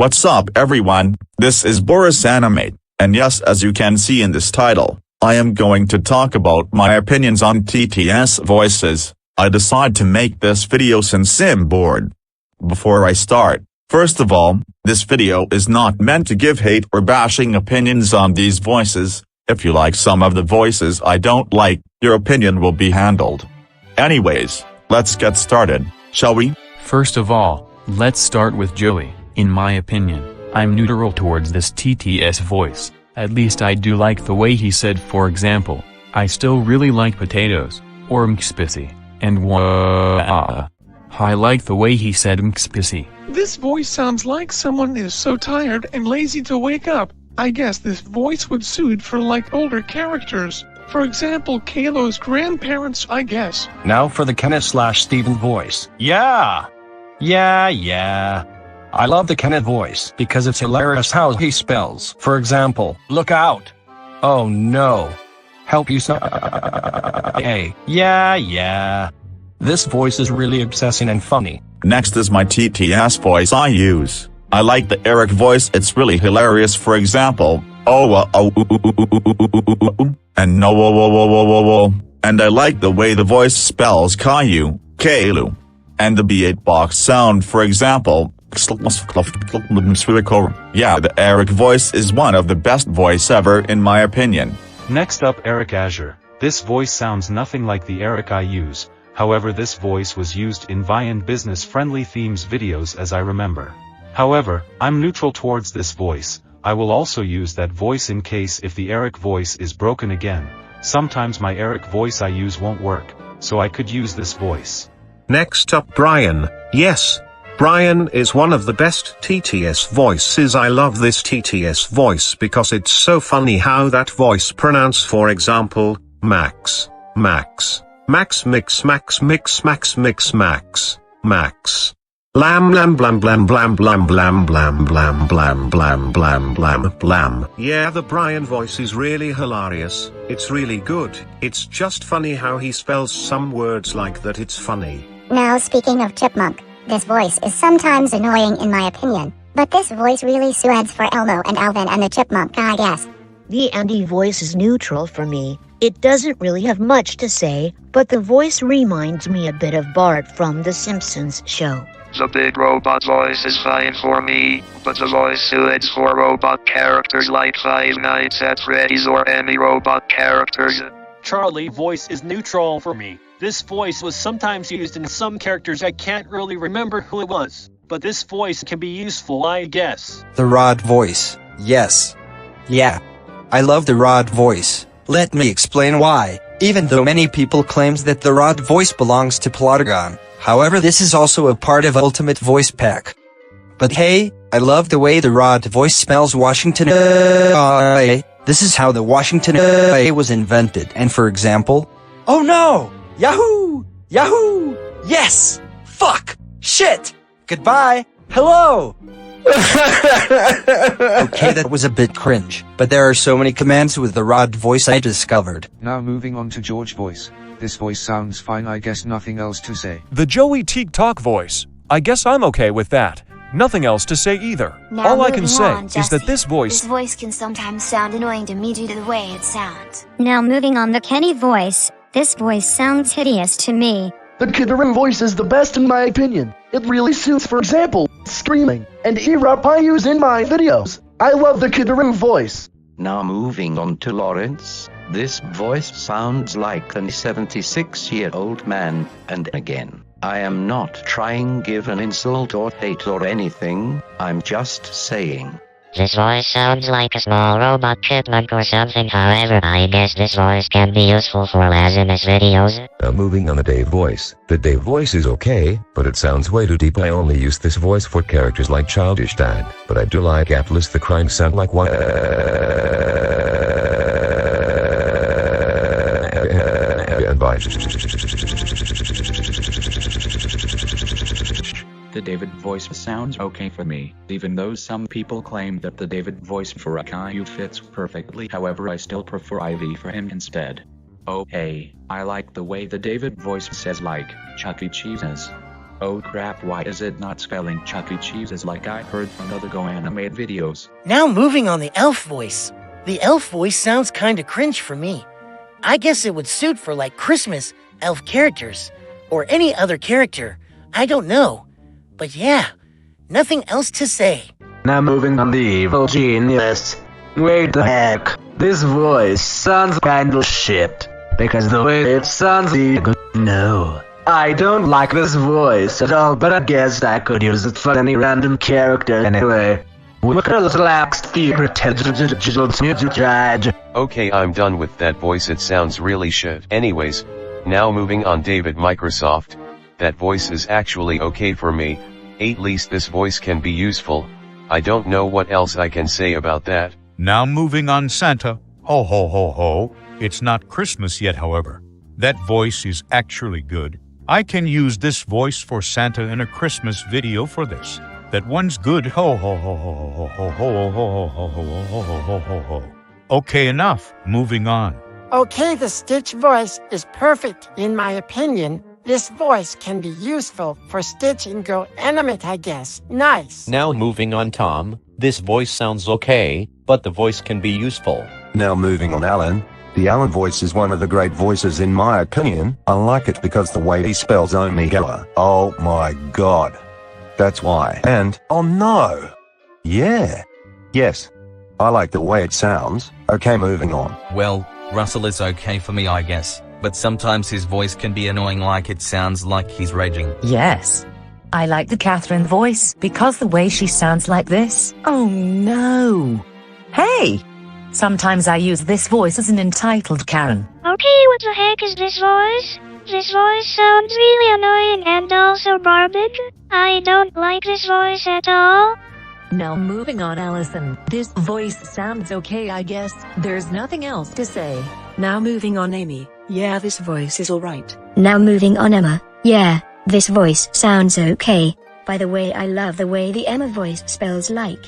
What's up everyone, this is BorisAnimate, and yes, as you can see in this title, I am going to talk about my opinions on TTS Voices. I decided to make this video since I'm bored. Before I start, first of all, this video is not meant to give hate or bashing opinions on these voices. If you like some of the voices I don't like, your opinion will be handled. Anyways, let's get started, shall we? First of all, let's start with Joey. In my opinion, I'm neutral towards this TTS voice. At least I do like the way he said, for example, I still really like potatoes, or mkspissy, and I like the way he said mkspissy. This voice sounds like someone is so tired and lazy to wake up. I guess this voice would suit for like older characters. For example, Kalo's grandparents, I guess. Now for the Kenneth/Steven voice. Yeah. I love the Kenneth voice because it's hilarious how he spells. For example, look out. Oh no. Help you Hey. Yeah. This voice is really obsessing and funny. Next is my TTS voice I use. I like the Eric voice, it's really hilarious. For example, and no, and I like the way the voice spells Caillou, Kalu, and the beatbox sound. For example, yeah, the Eric voice is one of the best voice ever in my opinion. Next up, Eric Azure. This voice sounds nothing like the Eric I use. However, this voice was used in Vian business-friendly themes videos as I remember. However, I'm neutral towards this voice. I will also use that voice in case if the Eric voice is broken again. Sometimes my Eric voice I use won't work, so I could use this voice. Next up, Brian. Yes, Brian is one of the best TTS voices. I love this TTS voice because it's so funny how that voice pronounce, for example, Max, mix, Max, lam blam blam blam blam blam blam blam blam blam blam blam blam blam. Yeah, the Brian voice is really hilarious. It's really good. It's just funny how he spells some words like that. It's funny. Now speaking of chipmunk, this voice is sometimes annoying in my opinion, but this voice really suits for Elmo and Alvin and the chipmunk, I guess. The Andy voice is neutral for me. It doesn't really have much to say, but the voice reminds me a bit of Bart from The Simpsons show. The big robot voice is fine for me, but the voice suits for robot characters like Five Nights at Freddy's or any robot characters. Charlie voice is neutral for me. This voice was sometimes used in some characters. I can't really remember who it was, but this voice can be useful, I guess. The Rod voice. Yes. Yeah. I love the Rod voice. Let me explain why. Even though many people claims that the Rod voice belongs to Plotagon, however this is also a part of Ultimate Voice Pack. But hey, I love the way the Rod voice spells Washington. This is how the Washington was invented. And for example, oh no! Yahoo! Yahoo! Yes! Fuck! Shit! Goodbye! Hello! Okay, that was a bit cringe, but there are so many commands with the Rod voice I discovered. Now moving on to George voice. This voice sounds fine, I guess nothing else to say. The Joey TikTok voice. I guess I'm okay with that. Nothing else to say either. Now all I can say on, is that this voice can sometimes sound annoying to me due to the way it sounds. Now moving on, the Kenny voice. This voice sounds hideous to me. The Kidderoo voice is the best in my opinion. It really suits, for example, screaming, and E-rap I use in my videos. I love the Kidderoo voice. Now moving on to Lawrence. This voice sounds like a 76-year-old man, and again, I am not trying to give an insult or hate or anything, I'm just saying. This voice sounds like a small robot chipmunk or something. However, I guess this voice can be useful for Laziness videos. Now moving on the Dave voice. The Dave voice is okay, but it sounds way too deep. I only use this voice for characters like Childish Dad, but I do like Atlas the Crime sound like what and bye. The David voice sounds okay for me, even though some people claim that the David voice for a Caillou fits perfectly. However, I still prefer Ivy for him instead. Oh hey, I like the way the David voice says like Chuck E. Cheese's. Oh crap, why is it not spelling Chuck E. Cheese's like I heard from other GoAnimate videos? Now moving on the elf voice. The elf voice sounds kinda cringe for me. I guess it would suit for like Christmas, elf characters, or any other character. I don't know. But yeah, nothing else to say. Now moving on the evil genius. Wait the heck, this voice sounds kinda shit. Because the way it sounds no. I don't like this voice at all, but I guess I could use it for any random character anyway. Okay, I'm done with that voice, it sounds really shit. Anyways, now moving on, David Microsoft. That voice is actually okay for me, at least this voice can be useful. I don't know what else I can say about that. Now moving on, Santa. Ho ho ho ho. It's not Christmas yet, however. That voice is actually good. I can use this voice for Santa in a Christmas video for this. That one's good. Ho ho ho ho ho ho ho ho ho ho ho ho ho. Okay, enough. Moving on. Okay, the Stitch voice is perfect in my opinion. This voice can be useful for Stitch and GoAnimate, I guess. Nice. Now moving on, Tom. This voice sounds okay, but the voice can be useful. Now moving on, Alan. The Alan voice is one of the great voices in my opinion. I like it because the way he spells Omega. Oh my god. That's why. And, oh no. Yeah. Yes. I like the way it sounds. Okay, moving on. Well, Russell is okay for me, I guess. But sometimes his voice can be annoying, like it sounds like he's raging. Yes. I like the Catherine voice because the way she sounds like this. Oh no. Hey! Sometimes I use this voice as an entitled Karen. Okay, what the heck is this voice? This voice sounds really annoying and also barbaric. I don't like this voice at all. Now moving on, Allison. This voice sounds okay, I guess. There's nothing else to say. Now moving on, Amy. Yeah, this voice is alright. Now moving on, Emma. Yeah, this voice sounds okay. By the way, I love the way the Emma voice spells like.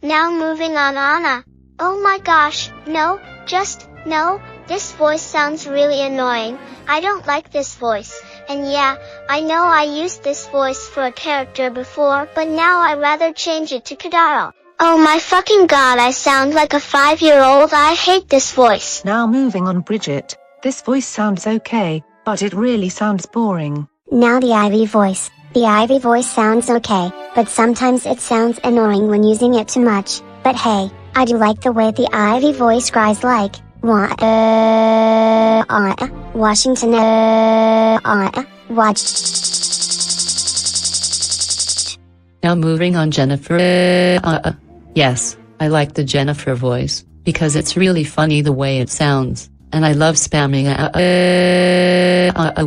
Now moving on, Anna. Oh my gosh, no, just, no, this voice sounds really annoying. I don't like this voice. And yeah, I know I used this voice for a character before, but now I rather change it to Kadaro. Oh my fucking god, I sound like a 5-year-old. I hate this voice. Now moving on, Bridget. This voice sounds okay, but it really sounds boring. Now the Ivy voice. The Ivy voice sounds okay, but sometimes it sounds annoying when using it too much. But hey, I do like the way the Ivy voice cries like, Washington, Now moving on, Jennifer. Yes, I like the Jennifer voice, because it's really funny the way it sounds. And I love spamming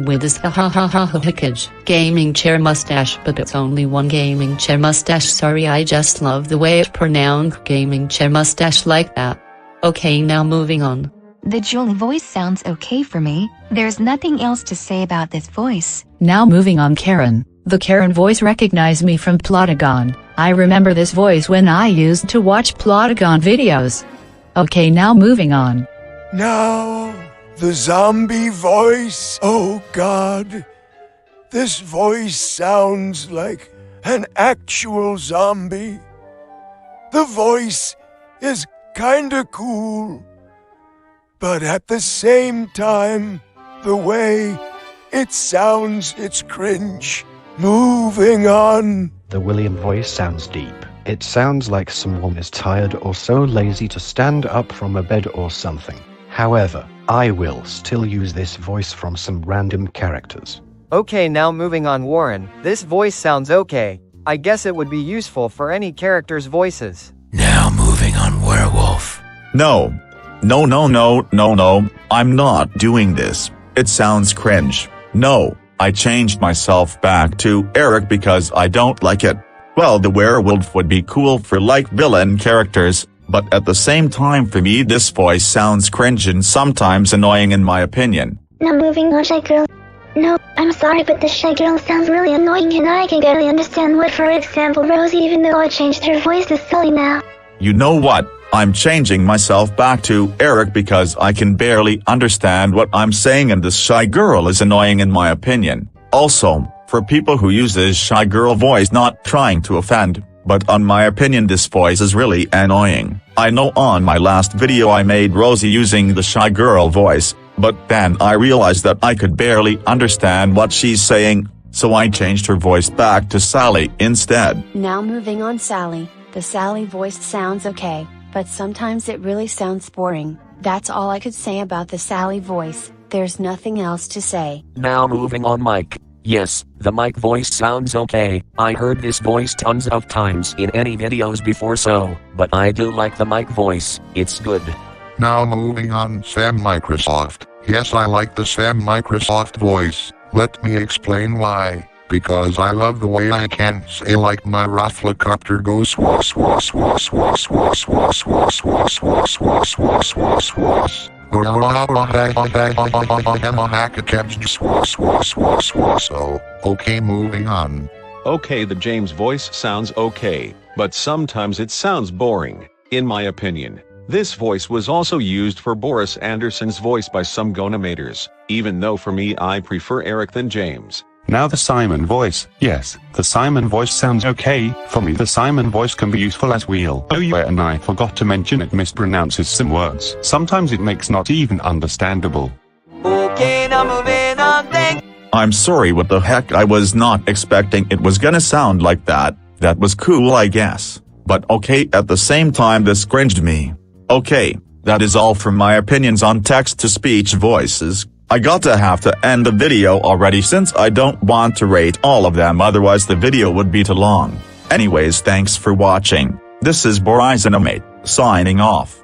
with this hickage gaming chair mustache, but it's only one gaming chair mustache. Sorry, I just love the way it pronounced gaming chair mustache like that. Okay, now moving on. The Julie voice sounds okay for me. There's nothing else to say about this voice. Now moving on, Karen. The Karen voice recognized me from Plotagon. I remember this voice when I used to watch Plotagon videos. Okay, now moving on. Now, the zombie voice. Oh God. This voice sounds like an actual zombie. The voice is kinda cool. But at the same time, the way it sounds, it's cringe. Moving on. The William voice sounds deep. It sounds like someone is tired or so lazy to stand up from a bed or something. However, I will still use this voice from some random characters. Okay, now moving on, Warren. This voice sounds okay. I guess it would be useful for any character's voices. Now moving on, Werewolf. No. No. I'm not doing this. It sounds cringe. No, I changed myself back to Eric because I don't like it. Well, the werewolf would be cool for like villain characters, but at the same time for me this voice sounds cringe and sometimes annoying in my opinion. Now moving on, Shy Girl. No, I'm sorry, but the Shy Girl sounds really annoying and I can barely understand what, for example, Rosie, even though I changed her voice, is silly now. You know what? I'm changing myself back to Eric because I can barely understand what I'm saying and this shy girl is annoying in my opinion. Also, for people who use this shy girl voice, not trying to offend, but on my opinion this voice is really annoying. I know on my last video I made Rosie using the shy girl voice, but then I realized that I could barely understand what she's saying, so I changed her voice back to Sally instead. Now moving on Sally. The Sally voice sounds okay, but sometimes it really sounds boring. That's all I could say about the Sally voice, there's nothing else to say. Now moving on Mike. Yes, the Mike voice sounds okay. I heard this voice tons of times in any videos before but I do like the Mike voice, it's good. Now moving on Sam Microsoft. Yes, I like the Sam Microsoft voice. Let me explain why. Because I love the way I can say like my rafflecopter goes swa swa swa swa swa swa swa swa swa swa swa swa swa. So, okay, moving on. Okay, the James voice sounds okay, but sometimes it sounds boring, in my opinion. This voice was also used for Boris Anderson's voice by some GoAnimators, even though for me I prefer Eric than James. Now the Simon voice. Yes, the Simon voice sounds okay. For me the Simon voice can be useful as well. Oh yeah, and I forgot to mention it mispronounces some words. Sometimes it makes not even understandable. Okay, now moving on, I'm sorry, what the heck, I was not expecting it was gonna sound like that. That was cool I guess. But okay, at the same time this cringed me. Okay, that is all from my opinions on text-to-speech voices. I got to have to end the video already since I don't want to rate all of them, otherwise the video would be too long. Anyways, thanks for watching. This is BorisAnimate, signing off.